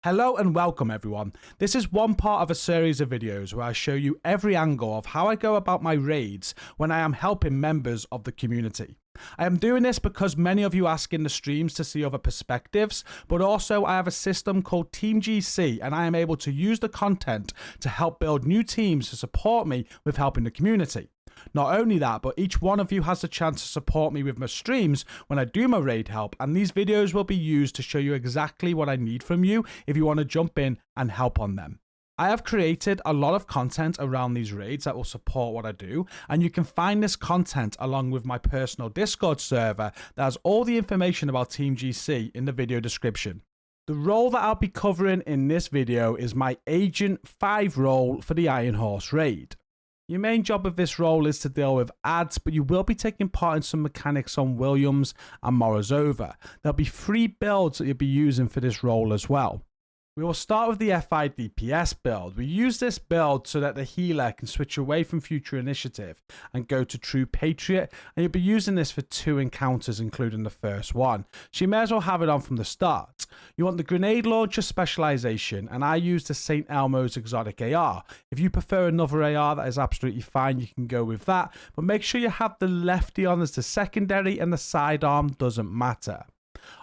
Hello and welcome everyone. This is one part of a series of videos where I show you every angle of how I go about my raids when I am helping members of the community. I am doing this because many of you ask in the streams to see other perspectives, but also I have a system called Team GC and I am able to use the content to help build new teams to support me with helping the community. Not only that, but each one of you has the chance to support me with my streams when I do my raid help, and these videos will be used to show you exactly what I need from you if you want to jump in and help on them. I have created a lot of content around these raids that will support what I do, and you can find this content along with my personal Discord server that has all the information about Team GC in the video description. The role that I'll be covering in this video is my Agent 5 role for the Iron Horse raid. Your main job of this role is to deal with ads, but you will be taking part in some mechanics on Williams and Morozova. There'll be 3 builds that you'll be using for this role as well. We will start with the FI DPS build. We use this build so that the healer can switch away from Future Initiative and go to True Patriot, and you'll be using this for 2 encounters including the first one, so you may as well have it on from the start. You want the grenade launcher specialization, and I use the St. Elmo's exotic AR. If you prefer another AR, that is absolutely fine, you can go with that, but make sure you have the lefty on as the secondary and the sidearm doesn't matter.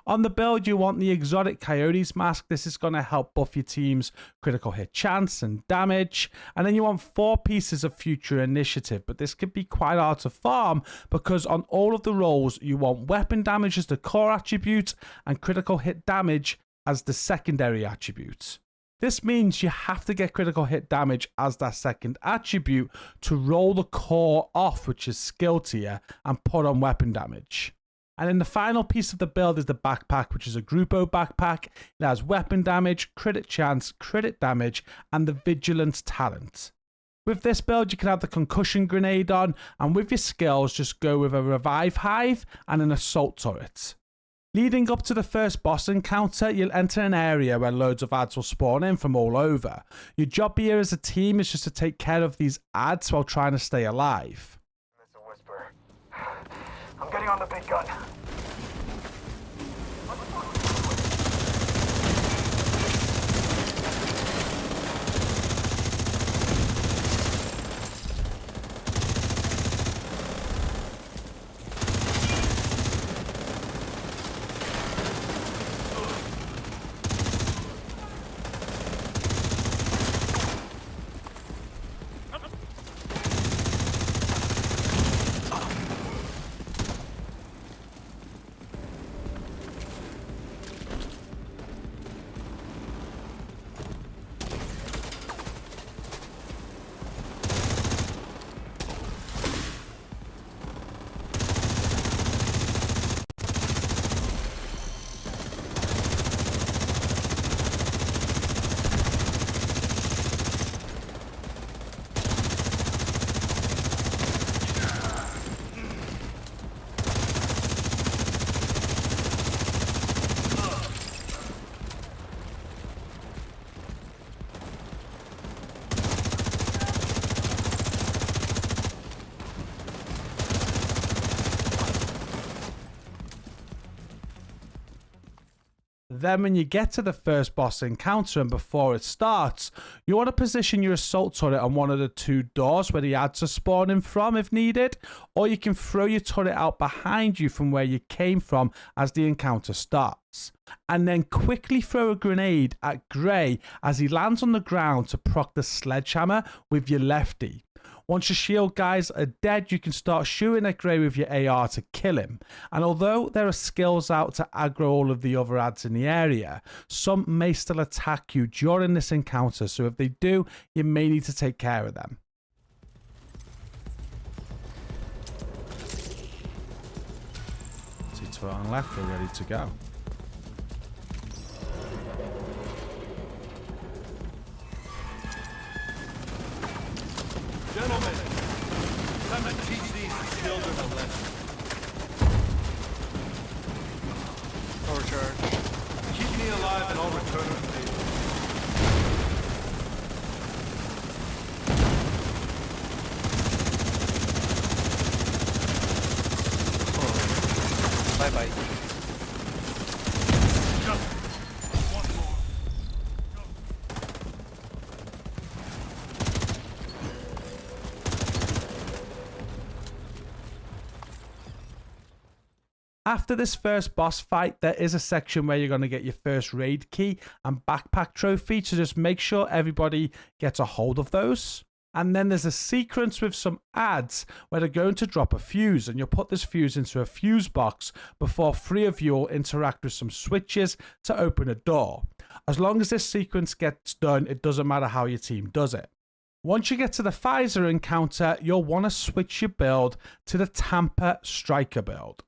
On the build, you want the exotic Coyotes mask. This is going to help buff your team's critical hit chance and damage. And then you want 4 pieces of Future Initiative, but this could be quite hard to farm because on all of the roles, you want weapon damage as the core attribute and critical hit damage as the secondary attribute. This means you have to get critical hit damage as that second attribute to roll the core off, which is skill tier, and put on weapon damage. And then the final piece of the build is the backpack, which is a Grupo backpack. It has weapon damage, crit chance, crit damage, and the vigilance talent. With this build, you can have the concussion grenade on, and with your skills, just go with a revive hive and an assault turret. Leading up to the first boss encounter, you'll enter an area where loads of ads will spawn in from all over. Your job here as a team is just to take care of these ads while trying to stay alive. I'm getting on the big gun. Then when you get to the first boss encounter and before it starts, you want to position your assault turret on one of the 2 doors where the ads are spawning from if needed, or you can throw your turret out behind you from where you came from as the encounter starts. And then quickly throw a grenade at Grey as he lands on the ground to proc the sledgehammer with your lefty. Once your shield guys are dead, you can start shooting at Grey with your AR to kill him. And although there are skills out to aggro all of the other ads in the area, some may still attack you during this encounter, so if they do, you may need to take care of them. See turret on left, we're ready to go. Gentlemen, time to teach these children a lesson. Overcharge. Keep me alive and I'll return the favor. Bye-bye. After this first boss fight, there is a section where you're going to get your first raid key and backpack trophy, so just make sure everybody gets a hold of those. And then there's a sequence with some ads where they're going to drop a fuse, and you'll put this fuse into a fuse box before 3 of you will interact with some switches to open a door. As long as this sequence gets done, it doesn't matter how your team does it. Once you get to the Pfizer encounter, you'll want to switch your build to the Tampa Striker build.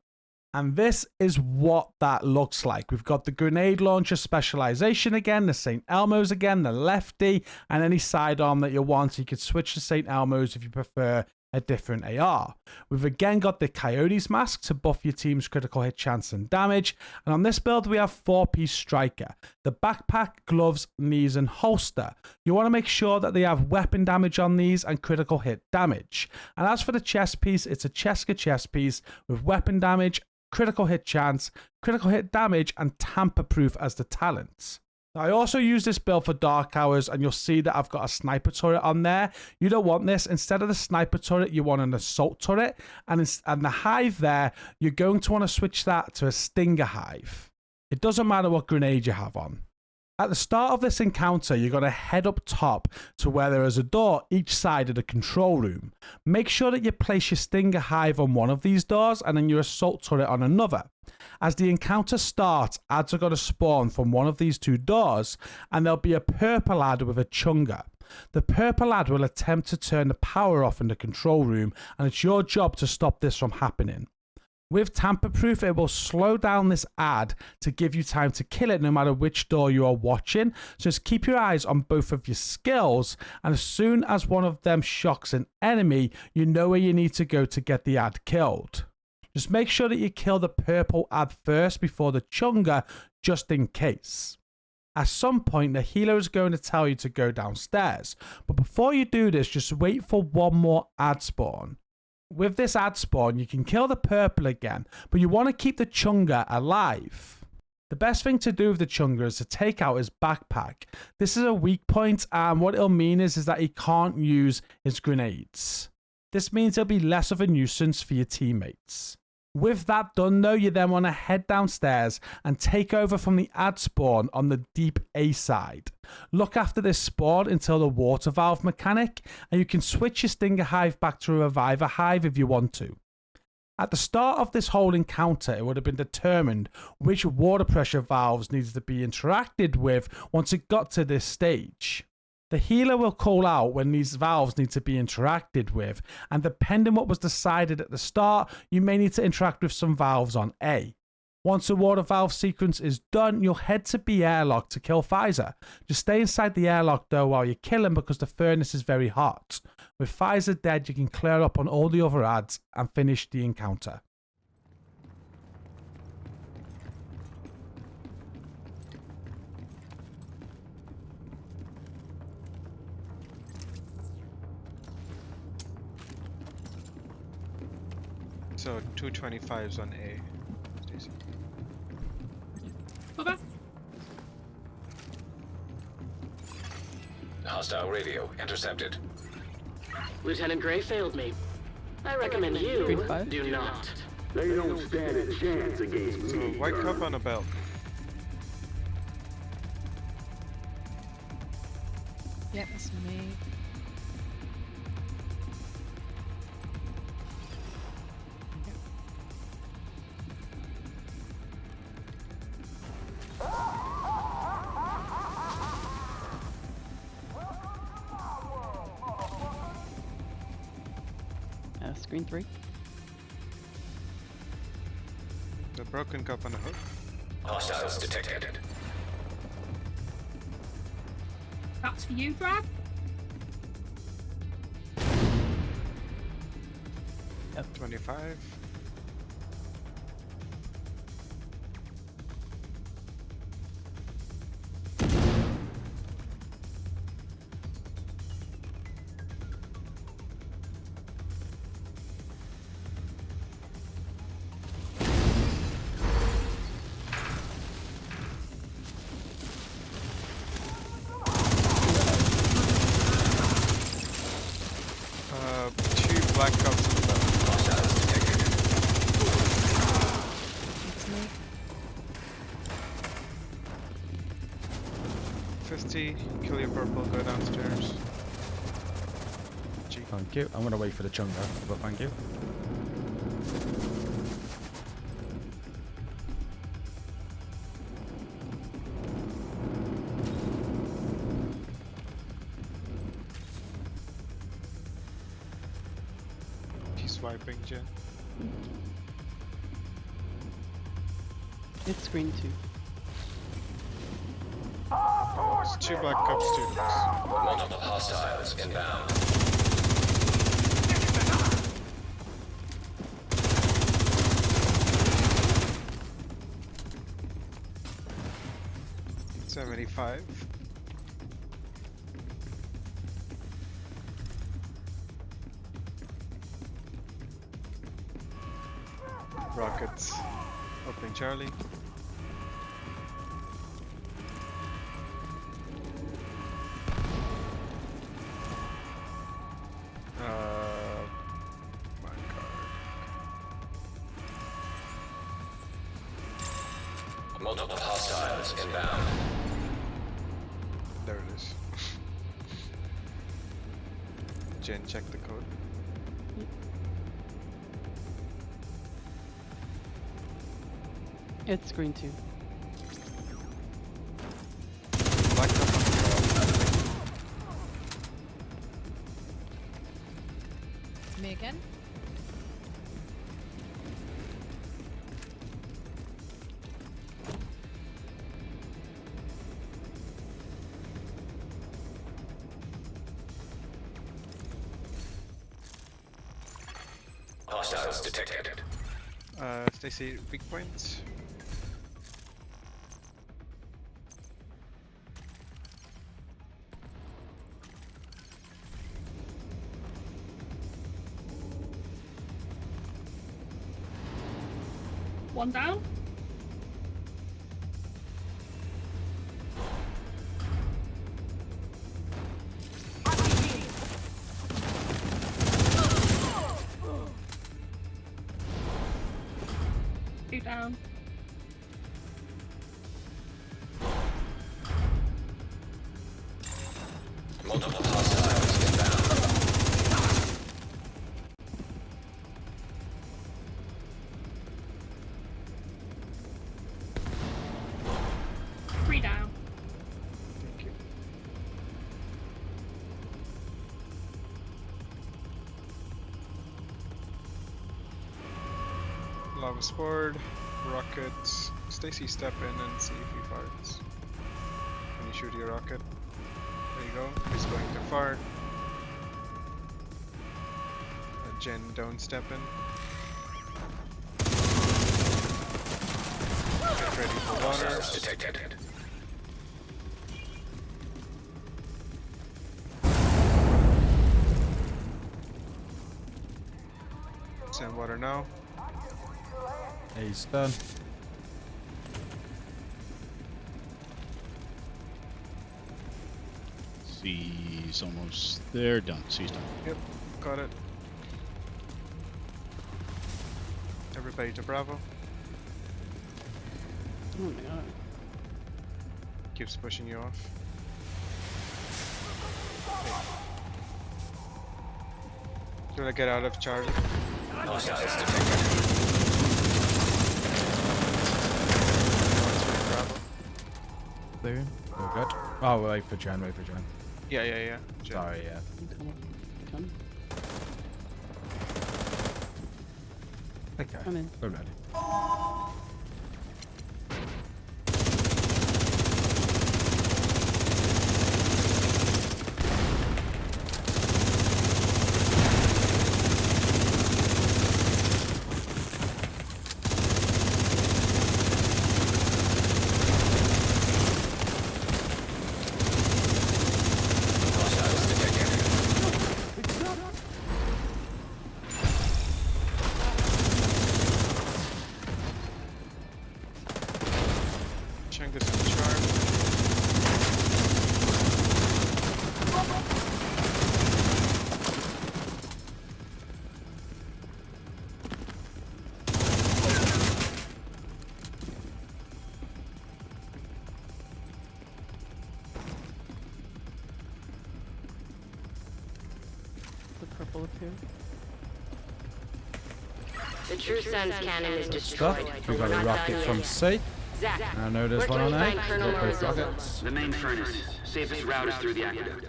And this is what that looks like. We've got the grenade launcher specialization again, the St. Elmo's again, the lefty, and any sidearm that you want. You could switch to St. Elmo's if you prefer a different AR. We've again got the Coyote's mask to buff your team's critical hit chance and damage. And on this build, we have 4-piece striker, the backpack, gloves, knees, and holster. You want to make sure that they have weapon damage on these and critical hit damage. And as for the chest piece, it's a Cheska chest piece with weapon damage, critical hit chance, critical hit damage, and tamper-proof as the talents. Now, I also use this build for Dark Hours, and you'll see that I've got a sniper turret on there. You don't want this. Instead of the sniper turret, you want an assault turret, and the hive there, you're going to want to switch that to a stinger hive. It doesn't matter what grenade you have on. At the start of this encounter, you're going to head up top to where there is a door each side of the control room. Make sure that you place your Stinger Hive on one of these doors and then your Assault Turret on another. As the encounter starts, ads are going to spawn from one of these 2 doors, and there'll be a purple ad with a chunga. The purple ad will attempt to turn the power off in the control room, and it's your job to stop this from happening. With tamper-proof, it will slow down this ad to give you time to kill it no matter which door you are watching. So just keep your eyes on both of your skills, and as soon as one of them shocks an enemy, you know where you need to go to get the ad killed. Just make sure that you kill the purple ad first before the chunga, just in case. At some point, the healer is going to tell you to go downstairs, but before you do this, just wait for one more ad spawn. With this ad spawn, you can kill the purple again, but you want to keep the chunga alive. The best thing to do with the chunga is to take out his backpack. This is a weak point, and what it'll mean is that he can't use his grenades. This means he'll be less of a nuisance for your teammates. With that done though, you then want to head downstairs and take over from the ad spawn on the deep A side. Look after this spawn until the water valve mechanic, and you can switch your Stinger Hive back to a Reviver Hive if you want to. At the start of this whole encounter, it would have been determined which water pressure valves needed to be interacted with once it got to this stage. The healer will call out when these valves need to be interacted with, and depending what was decided at the start, you may need to interact with some valves on A. Once the water valve sequence is done, you'll head to B airlock to kill Pfizer. Just stay inside the airlock though while you kill him because the furnace is very hot. With Pfizer dead, you can clear up on all the other ads and finish the encounter. So 225s on A. Stacy. Okay. Hostile radio intercepted. Lieutenant Gray failed me. I recommend you do not. They don't stand a chance against So me. white cup on a belt. Yeah, that's me. Screen 3. The broken cup on a hook. Hostiles detected. That's for you, Brad. Yep. 25. Two black cups on the belt. Hostiles detected. 50. Kill your purple. Go downstairs. G. Thank you. I'm gonna wait for the chunga, but thank you. He's wiping, Jen. It's screen 2. It's 2 Black Cup students. Multiple hostiles inbound. $75. Rockets. Opening Charlie. My card. Multiple hostiles inbound. There it is. Jen, check the code. It's screen 2. Black Cup on the It's me again. Hostiles detected. Stacy, weak points. One down. Two down. Multiple hostiles inbound. Three down. Thank you. Lava Sport, rockets. Stacy, step in and see if he farts. When you shoot your rocket. There you go. He's going to fart. Jen, don't step in. Get ready for water. Hostiles detected. Send water now. He's done. C's almost there. Done. C's done. Yep, got it. Everybody to Bravo. Oh my god. Keeps pushing you off. Should I get out of Charlie? Hostiles detected. Bravo. Clear. We're good. Oh, wait for Jen. Wait for Jen. Yeah. Jen. Sorry, yeah. Come on. Come. Okay. I'm in. We're ready. Hostiles detected. forward too. The True Sense cannon is Stuff. destroyed. We got We're a not rocket done from yet. C. Zach, I know there's where one can on we A. find Colonel Got both Morozo's rockets. The main furnace. Safest route is through the aqueduct.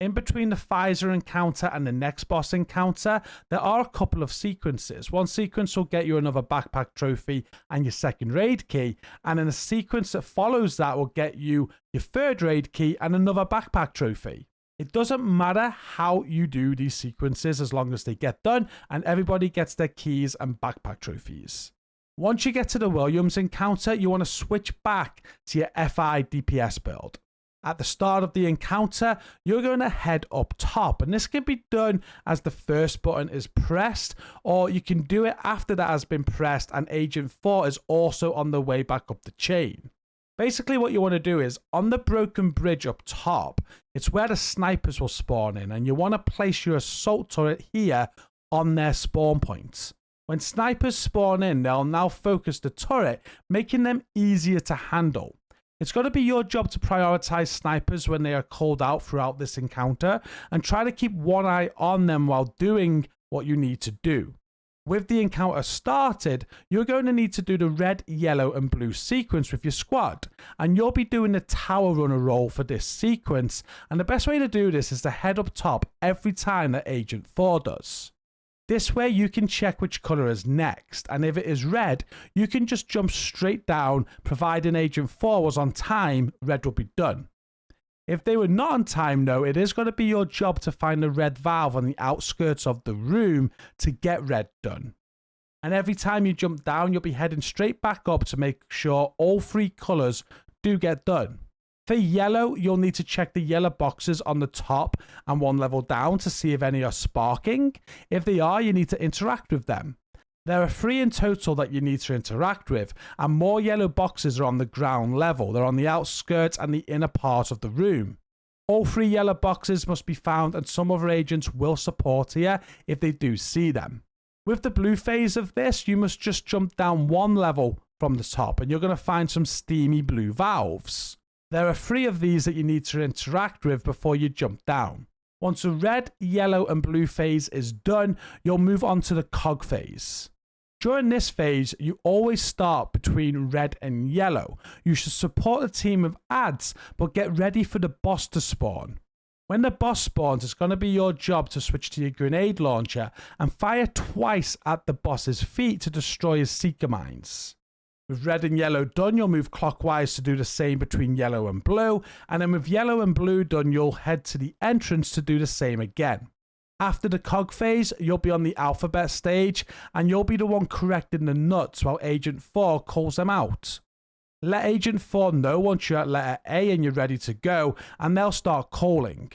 In between the Pfizer encounter and the next boss encounter, there are a couple of sequences. One sequence will get you another backpack trophy and your second raid key, and then a sequence that follows that will get you your third raid key and another backpack trophy. It doesn't matter how you do these sequences as long as they get done and everybody gets their keys and backpack trophies. Once you get to the Williams encounter, you want to switch back to your FI DPS build. At the start of the encounter, you're going to head up top, and this can be done as the first button is pressed, or you can do it after that has been pressed and Agent 4 is also on the way back up the chain. Basically what you want to do is, on the broken bridge up top, it's where the snipers will spawn in, and you want to place your assault turret here on their spawn points. When snipers spawn in, they'll now focus the turret, making them easier to handle. It's got to be your job to prioritize snipers when they are called out throughout this encounter and try to keep one eye on them while doing what you need to do. With the encounter started, you're going to need to do the red, yellow and blue sequence with your squad, and you'll be doing the tower runner role for this sequence, and the best way to do this is to head up top every time that Agent 4 does. This way you can check which colour is next, and if it is red, you can just jump straight down. Providing Agent 4 was on time, red will be done. If they were not on time though, it is going to be your job to find the red valve on the outskirts of the room to get red done. And every time you jump down, you'll be heading straight back up to make sure all three colours do get done. For yellow, you'll need to check the yellow boxes on the top and one level down to see if any are sparking. If they are, you need to interact with them. There are 3 in total that you need to interact with, and more yellow boxes are on the ground level. They're on the outskirts and the inner part of the room. All 3 yellow boxes must be found, and some other agents will support here if they do see them. With the blue phase of this, you must just jump down 1 level from the top, and you're going to find some steamy blue valves. There are 3 of these that you need to interact with before you jump down. Once the red, yellow and blue phase is done, you'll move on to the cog phase. During this phase, you always start between red and yellow. You should support the team with adds, but get ready for the boss to spawn. When the boss spawns, it's going to be your job to switch to your grenade launcher and fire twice at the boss's feet to destroy his seeker mines. With red and yellow done, you'll move clockwise to do the same between yellow and blue, and then with yellow and blue done, you'll head to the entrance to do the same again. After the cog phase, you'll be on the alphabet stage, and you'll be the one correcting the nuts while Agent 4 calls them out. Let Agent 4 know once you're at letter A and you're ready to go, and they'll start calling.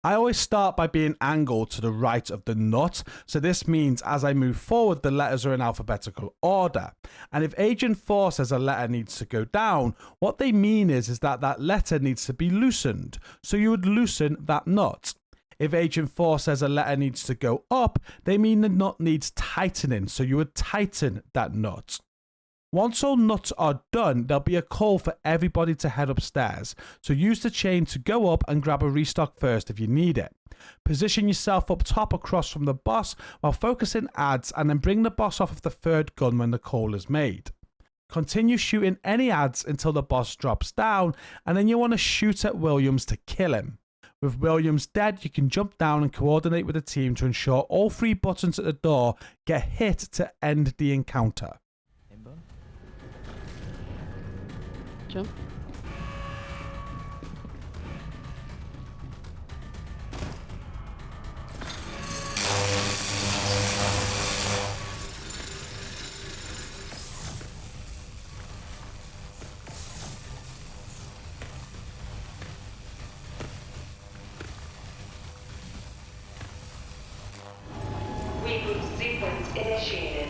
I always start by being angled to the right of the nut, so this means as I move forward, the letters are in alphabetical order. And if Agent 4 says a letter needs to go down, what they mean is that that letter needs to be loosened, so you would loosen that nut. If Agent 4 says a letter needs to go up, they mean the nut needs tightening, so you would tighten that nut. Once all nuts are done, there'll be a call for everybody to head upstairs, so use the chain to go up and grab a restock first if you need it. Position yourself up top across from the boss while focusing adds, and then bring the boss off of the third gun when the call is made. Continue shooting any adds until the boss drops down, and then you want to shoot at Williams to kill him. With Williams dead, you can jump down and coordinate with the team to ensure all 3 buttons at the door get hit to end the encounter. Jump. Reboot sequence initiated.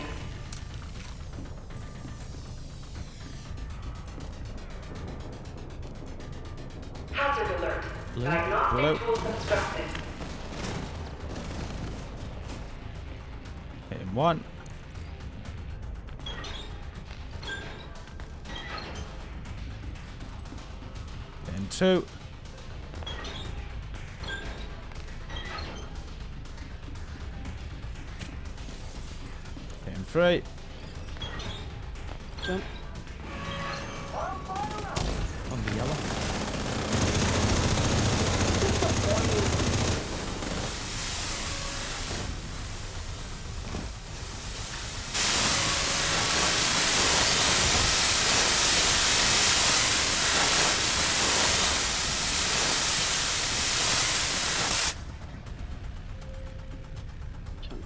Hazard alert. Diagnostic tools constructed. Hitting 1. Hitting 2. free. Jump. On the yellow. Jump.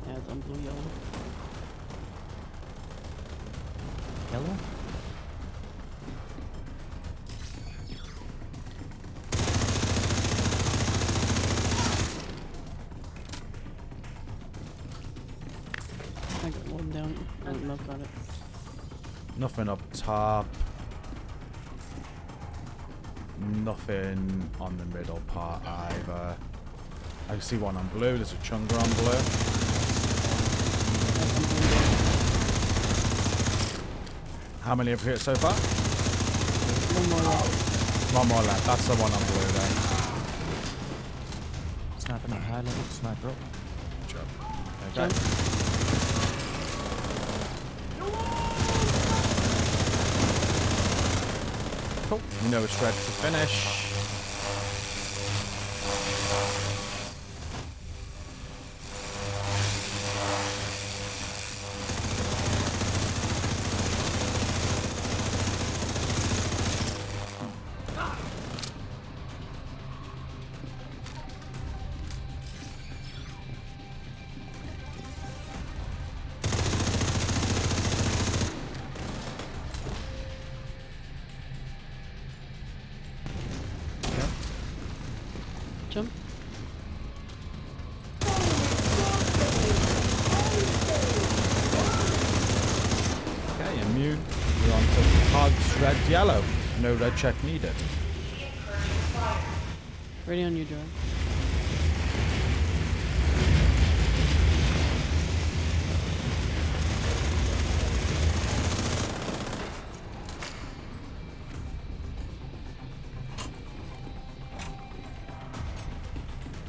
Yeah, it's on blue, yellow. Yellow? I got one down. Oh, no, got it. Nothing up top. Nothing on the middle part either. I can see one on blue. There's a chunga on blue. How many have you hit so far? One more left. One more left. That's the one on blue then. Sniping a high level sniper up. Good job. Okay. Jump. Cool. You know it's ready to finish. Jump. Okay, immune. We're on to Hogs, red, yellow. No red check needed. Ready on you, Joy.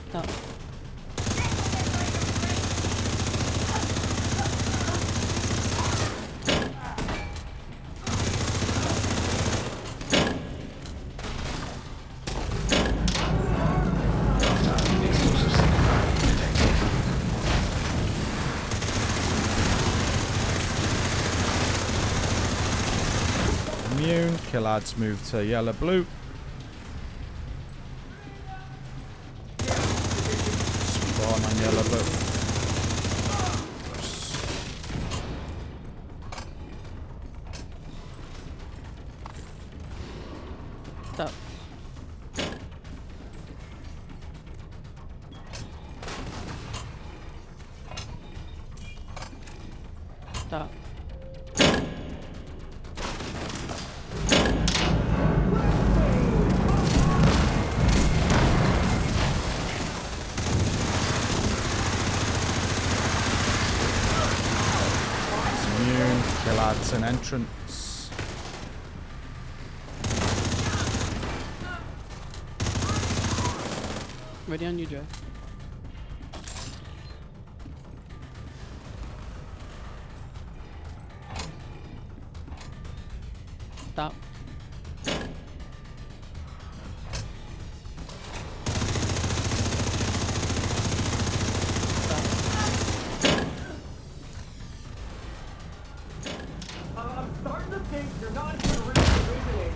Stop. Immune. Kill ads move to yellow, blue. Spawn on yellow, blue. Stop. Stop. Immune. Kill ads an entrance. Ready on you, Joy. Stop. I'm starting to think you're not here to originate.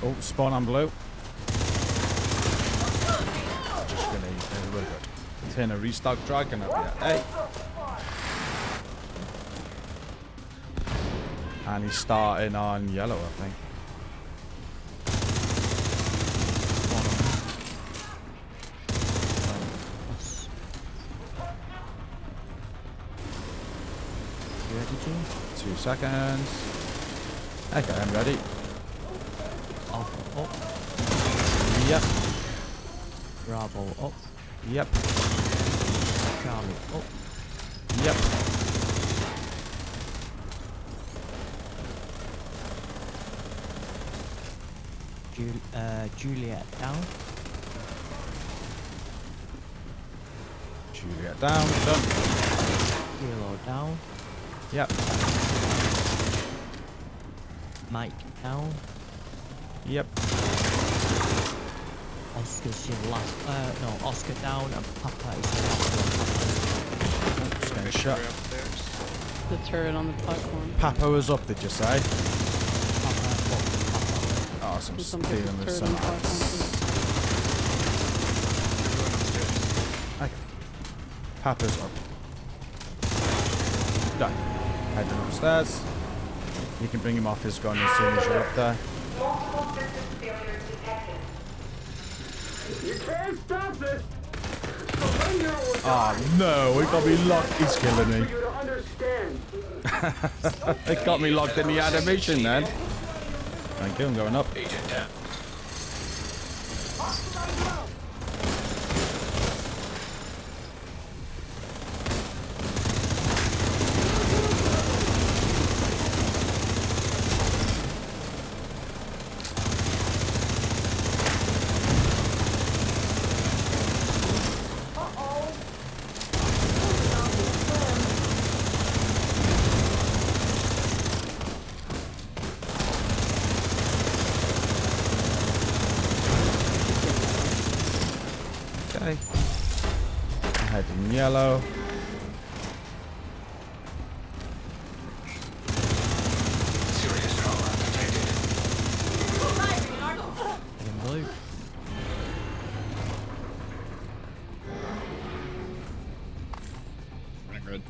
Oh, spawn on blue. Just gonna really good. Turn a restock dragon up here. Hey. And he's starting on yellow, I think. You ready, Joe? 2 seconds. Okay, I'm ready. Alpha up. Yep. Bravo up. Yep. Charlie up. Yep. Juliet down. Juliet down. Done. Kilo down. Yep. Mike down. Yep. Oscar's your last. No, Oscar down and Papa is your last one. Just getting Missionary shot. upstairs. The turret on the platform. Papa was up, did you say? Papa, Oh, some There's stealing something with turret some on the platform. Everyone upstairs. Okay. Papa's up. Done. Heading upstairs. You can bring him off his gun as soon as you're up there. You can't stop this! Oh no, we got me locked. He's killing me. For you to understand. It got me locked in the animation then. Thank you, I'm going up. Agent down. Okay. Head in yellow. Serious trauma detected. in blue. Running red.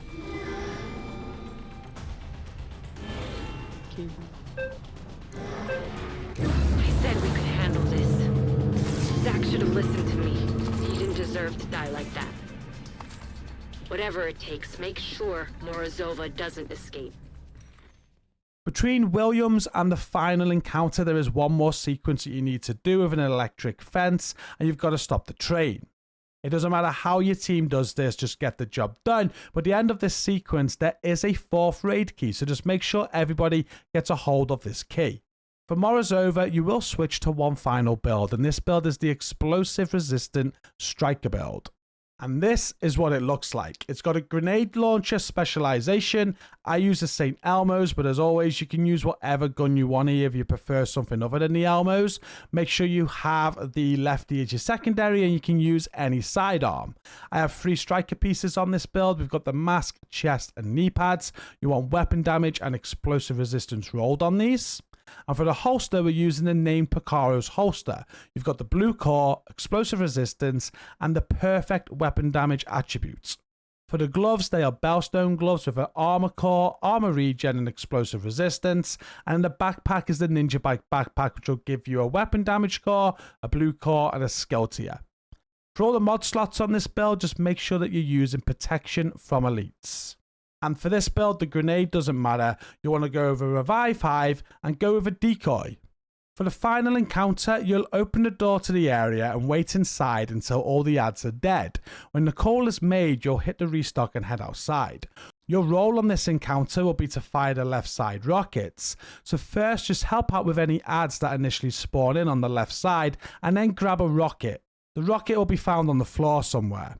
Key. I said we could handle this. Zach should have listened to me. He didn't deserve to die like that. Whatever it takes, make sure Morozova doesn't escape. Between Williams and the final encounter, there is one more sequence that you need to do with an electric fence, and you've got to stop the train. It doesn't matter how your team does this, just get the job done. But at the end of this sequence, there is a 4th raid key, so just make sure everybody gets a hold of this key. For Morozova, you will switch to one final build, and this build is the explosive resistant striker build. And this is what it looks like. It's got a grenade launcher specialization. I use the St. Elmo's, but as always, you can use whatever gun you want here if you prefer something other than the Elmo's. Make sure you have the lefty as your secondary, and you can use any sidearm. I have 3 striker pieces on this build. We've got the mask, chest, and knee pads. You want weapon damage and explosive resistance rolled on these. And for the holster, we're using the named Picaro's holster. You've got the blue core, explosive resistance, and the perfect weapon damage attributes. For the gloves, they are Bellstone gloves with an armor core, armor regen, and explosive resistance. And the backpack is the Ninja Bike backpack, which will give you a weapon damage core, a blue core, and a skill tier. For all the mod slots on this build, just make sure that you're using protection from elites. And for this build, the grenade doesn't matter. You want to go over Revive Hive and go with a decoy. For the final encounter, you'll open the door to the area and wait inside until all the ads are dead. When the call is made, you'll hit the restock and head outside. Your role on this encounter will be to fire the left side rockets. So first, just help out with any ads that initially spawn in on the left side, and then grab a rocket. The rocket will be found on the floor somewhere.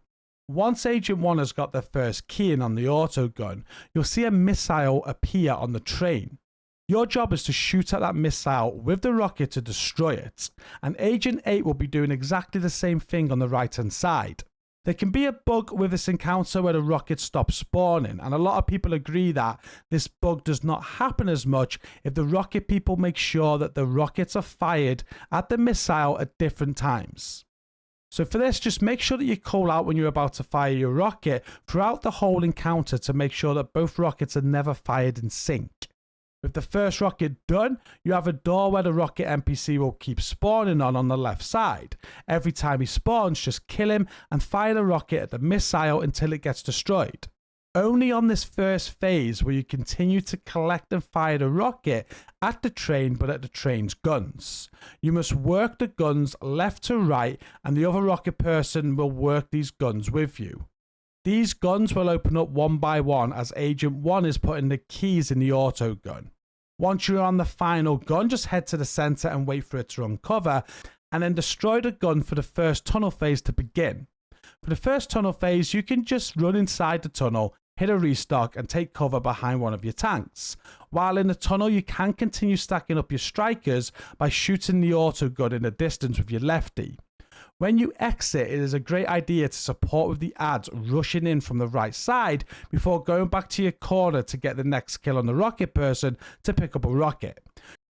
Once Agent 1 has got their first key in on the auto gun, you'll see a missile appear on the train. Your job is to shoot at that missile with the rocket to destroy it, and Agent 8 will be doing exactly the same thing on the right hand side. There can be a bug with this encounter where the rockets stop spawning, and a lot of people agree that this bug does not happen as much if the rocket people make sure that the rockets are fired at the missile at different times. So for this, just make sure that you call out when you're about to fire your rocket throughout the whole encounter to make sure that both rockets are never fired in sync. With the first rocket done, you have a door where the rocket NPC will keep spawning on the left side. Every time he spawns, just kill him and fire the rocket at the missile until it gets destroyed. Only on this first phase will you continue to collect and fire the rocket at the train, but at the train's guns. You must work the guns left to right, and the other rocket person will work these guns with you. These guns will open up one by one as Agent 1 is putting the keys in the auto gun. Once you're on the final gun, just head to the center and wait for it to uncover, and then destroy the gun for the first tunnel phase to begin. For the first tunnel phase, you can just run inside the tunnel, hit a restock, and take cover behind one of your tanks. While in the tunnel, you can continue stacking up your strikers by shooting the auto gun in the distance with your lefty. When you exit, it is a great idea to support with the ads rushing in from the right side before going back to your corner to get the next kill on the rocket person to pick up a rocket.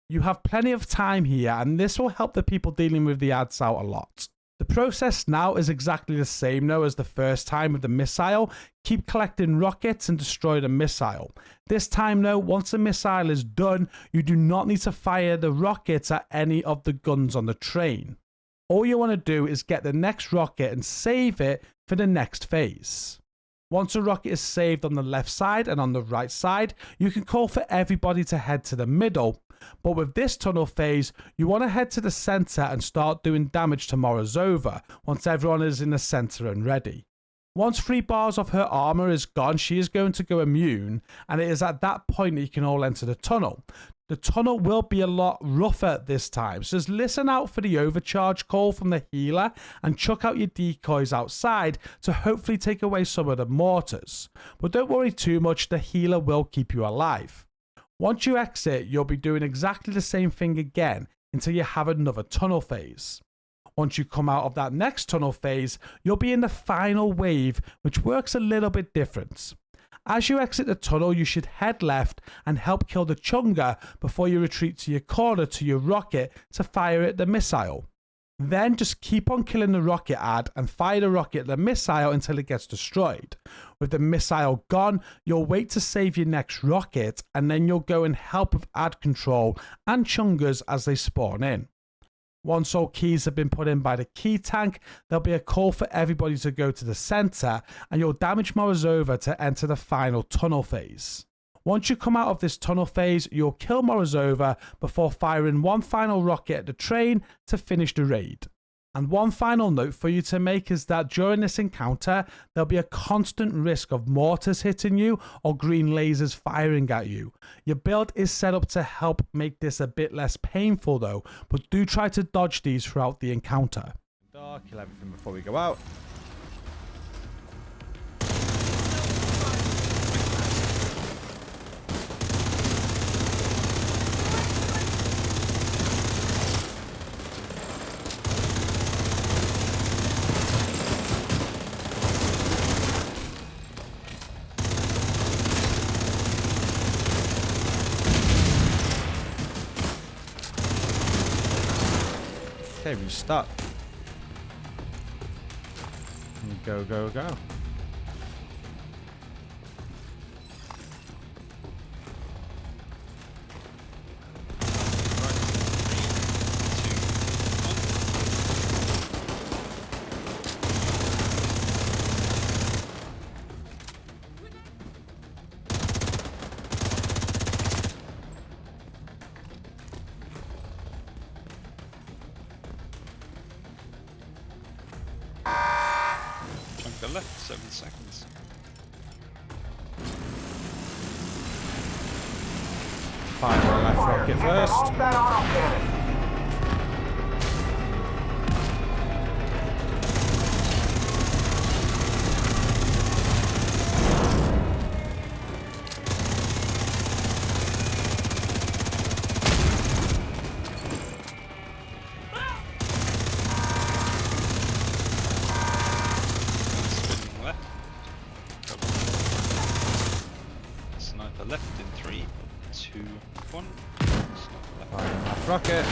You have plenty of time here, and this will help the people dealing with the ads out a lot. The process now is exactly the same though as the first time with the missile. Keep collecting rockets and destroy the missile. This time though, once the missile is done, you do not need to fire the rockets at any of the guns on the train. All you want to do is get the next rocket and save it for the next phase. Once a rocket is saved on the left side and on the right side, you can call for everybody to head to the middle. But with this tunnel phase, you want to head to the center and start doing damage to Morozova once everyone is in the center and ready. Once 3 bars of her armor is gone, she is going to go immune, and it is at that point that you can all enter the tunnel. The tunnel will be a lot rougher this time, so just listen out for the overcharge call from the healer and chuck out your decoys outside to hopefully take away some of the mortars. But don't worry too much, the healer will keep you alive. Once you exit, you'll be doing exactly the same thing again until you have another tunnel phase. Once you come out of that next tunnel phase, you'll be in the final wave, which works a little bit different. As you exit the tunnel, you should head left and help kill the Chunga before you retreat to your corner to your rocket to fire at the missile. Then just keep on killing the rocket ad and fire the rocket at the missile until it gets destroyed. With the missile gone, you'll wait to save your next rocket, and then you'll go and help with ad control and Chungas as they spawn in. Once all keys have been put in by the key tank, there'll be a call for everybody to go to the center, and you'll damage Morozova to enter the final tunnel phase. Once you come out of this tunnel phase, you'll kill Morozova before firing one final rocket at the train to finish the raid. And one final note for you to make is that during this encounter, there'll be a constant risk of mortars hitting you or green lasers firing at you. Your build is set up to help make this a bit less painful though, but do try to dodge these throughout the encounter. Kill everything before we go out. Okay, we start. Go, go, go. Chunk left, 7 seconds. Fire the left rocket first. Sniper left in 3, 2, 1. Fire the left rocket.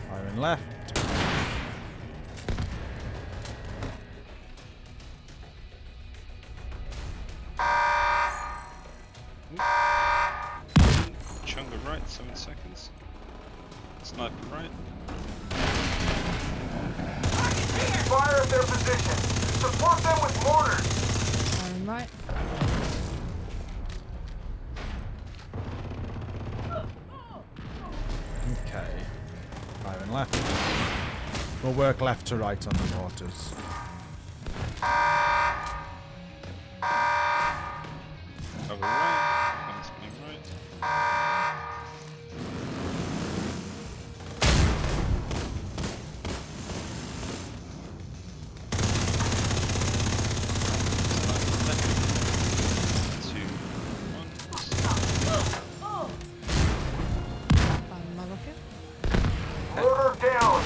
Firing left. Chunga right, 7 seconds. Sniper right. Rocket's here! fire at their position. Support them with mortars. Firing right. Okay. Firing left. We'll work left to right on the mortars. Cover right. Comes me right. Firing my rocket. Mortar down.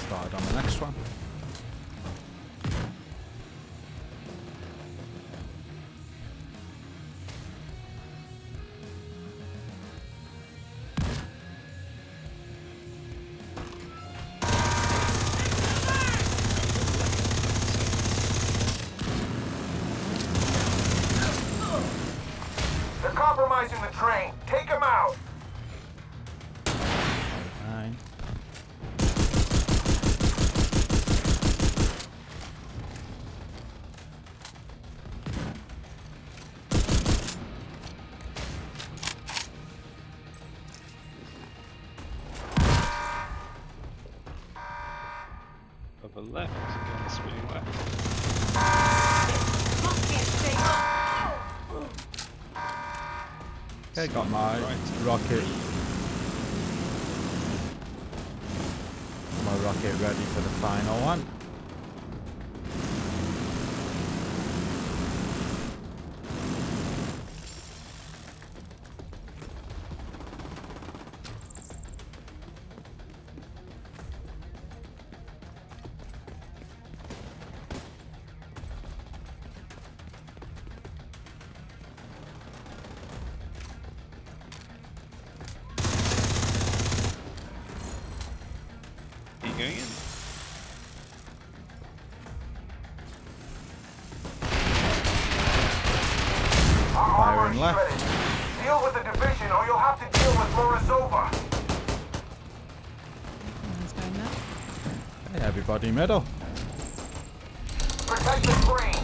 Started on the next one. They're compromising the train. Take them out. Nine. Cover left. Again, spinning left. Okay, got my rocket. My rocket ready for the final one. You going in? Firing left. Deal with the division or you'll have to deal with Morozova. One's going there. Hey, everybody middle. Protect the train.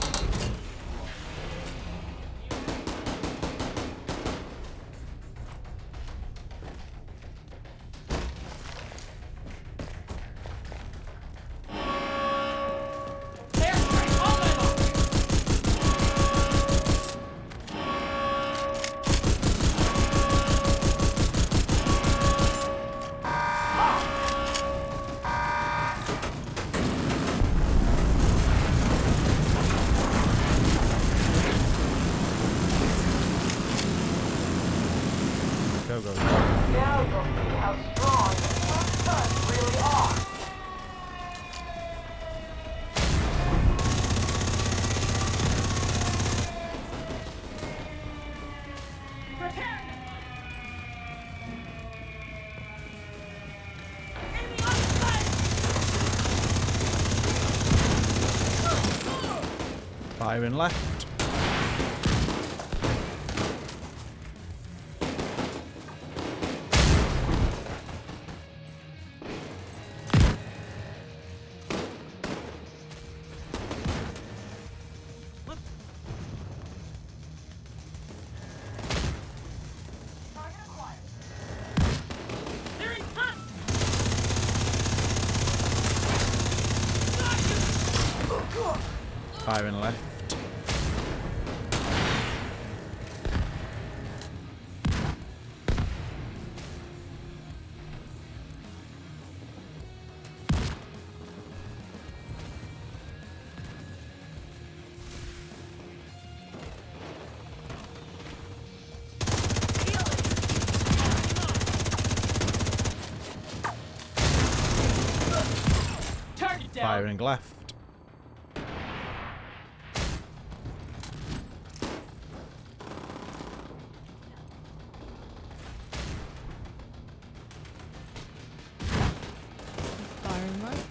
Go, go, go. Now you'll see how strong the Suns really are. Firing left. Firing left. Firing left. Firing right.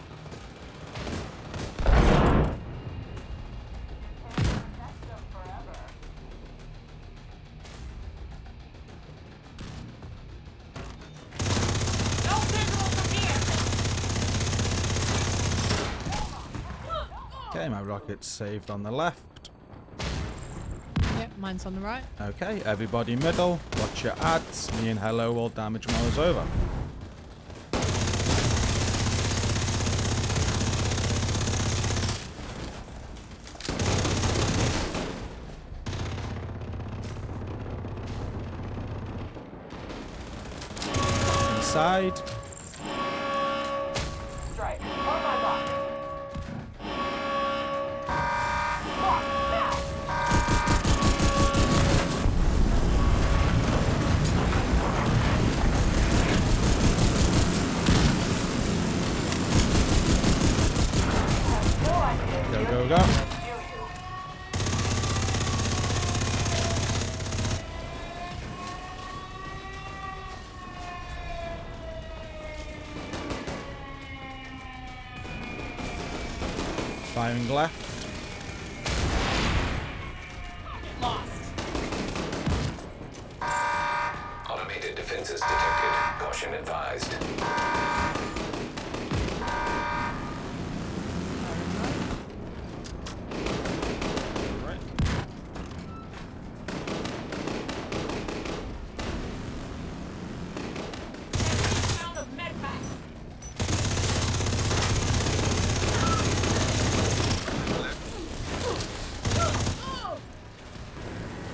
rockets saved on the left. Yep, mine's on the right. Okay, everybody middle. Watch your ads. Me and Hello will damage Mars over. Inside. Strike. On my mark. Mark now. Go, go, go. Firing left. Automated defenses detected. Caution advised.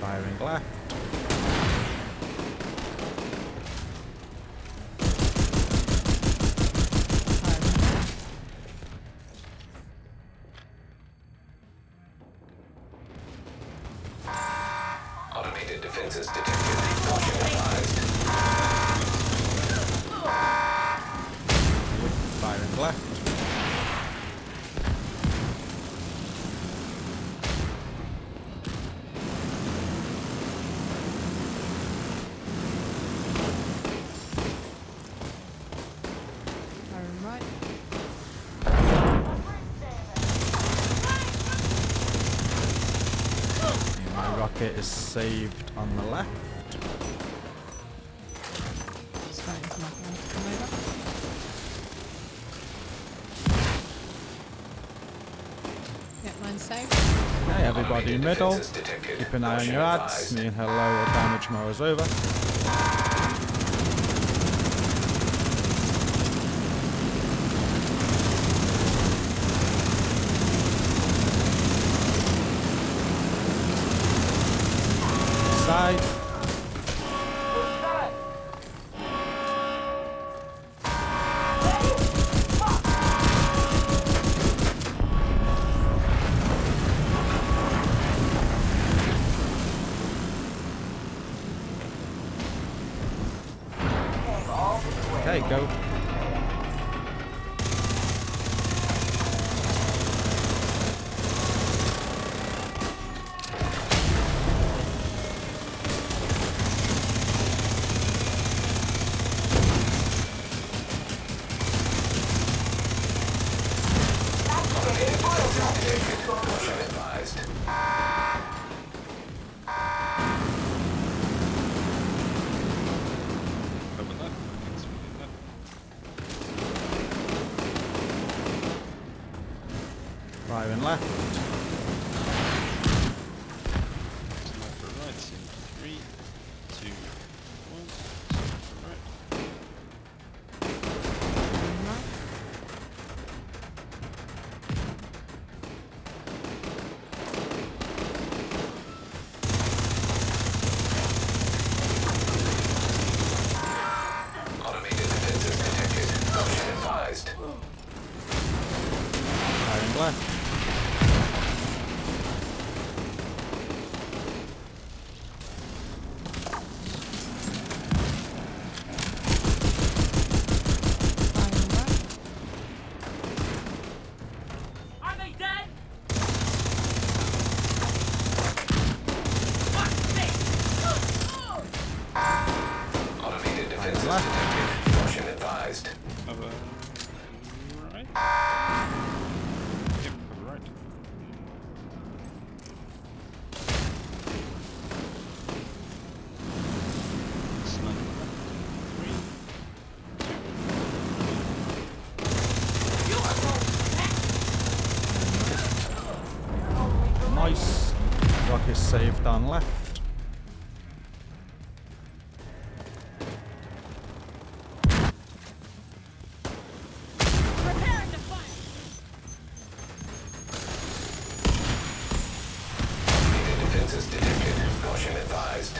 Firing left. Automated defenses detected. Caution advised. Firing left. Firing right. My rocket is saved on the left. Just waiting for my gun to come over. Yep, mine's safe. Okay, everybody Automated middle. defenses detected. Keep an eye on Caution your ads. advised. Me and Hello will damage Mars over. Side. Okay, go. Automated defenses detected. Caution advised. Open that. Let's read that. Firing left. Sniper right in 3, 2, 1. Sniper right. Firing right. Automated defenses detected. Caution advised. Firing left. GCROCK is saved on left. Defenses detected. Caution advised.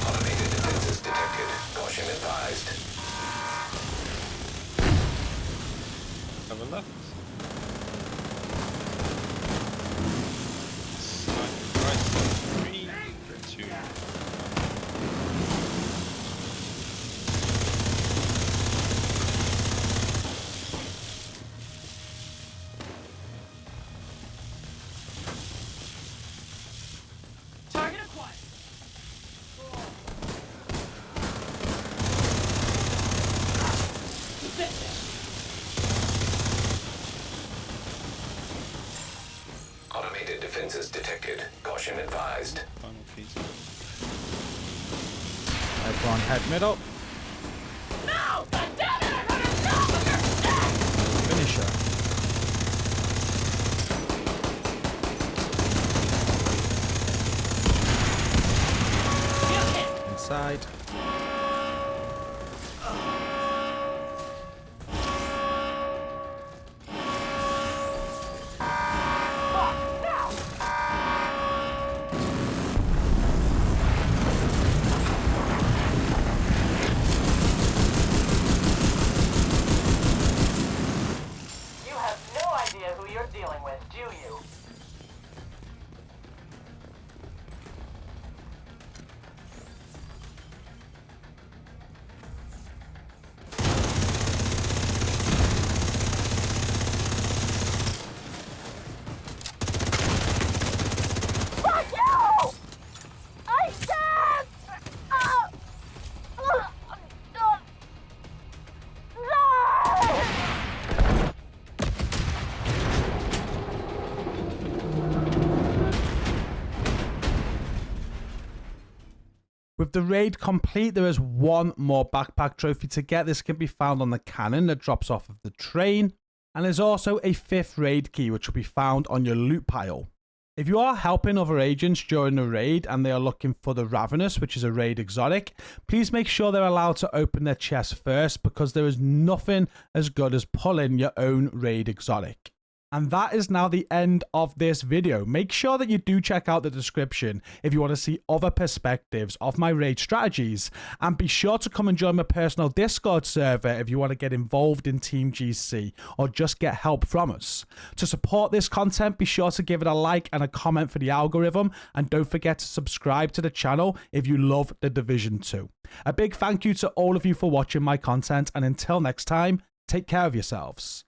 Automated defenses detected. Caution advised. Have a left. Right, 3, 2. Target acquired. Automated defenses detected. Caution advised. Final piece. Everyone head middle. No! God damn it! I heard a sound of your death! Finisher. Inside. You have no idea who you're dealing with, do you? Fuck you! I said! With the raid complete, there is one more backpack trophy to get. This can be found on the cannon that drops off of the train. And there's also a 5th raid key, which will be found on your loot pile. If you are helping other agents during the raid and they are looking for the Ravenous, which is a raid exotic, please make sure they're allowed to open their chest first, because there is nothing as good as pulling your own raid exotic. And that is now the end of this video. Make sure that you do check out the description if you want to see other perspectives of my raid strategies. And be sure to come and join my personal Discord server if you want to get involved in Team GC or just get help from us. To support this content, be sure to give it a like and a comment for the algorithm. And don't forget to subscribe to the channel if you love The Division 2. A big thank you to all of you for watching my content. And until next time, take care of yourselves.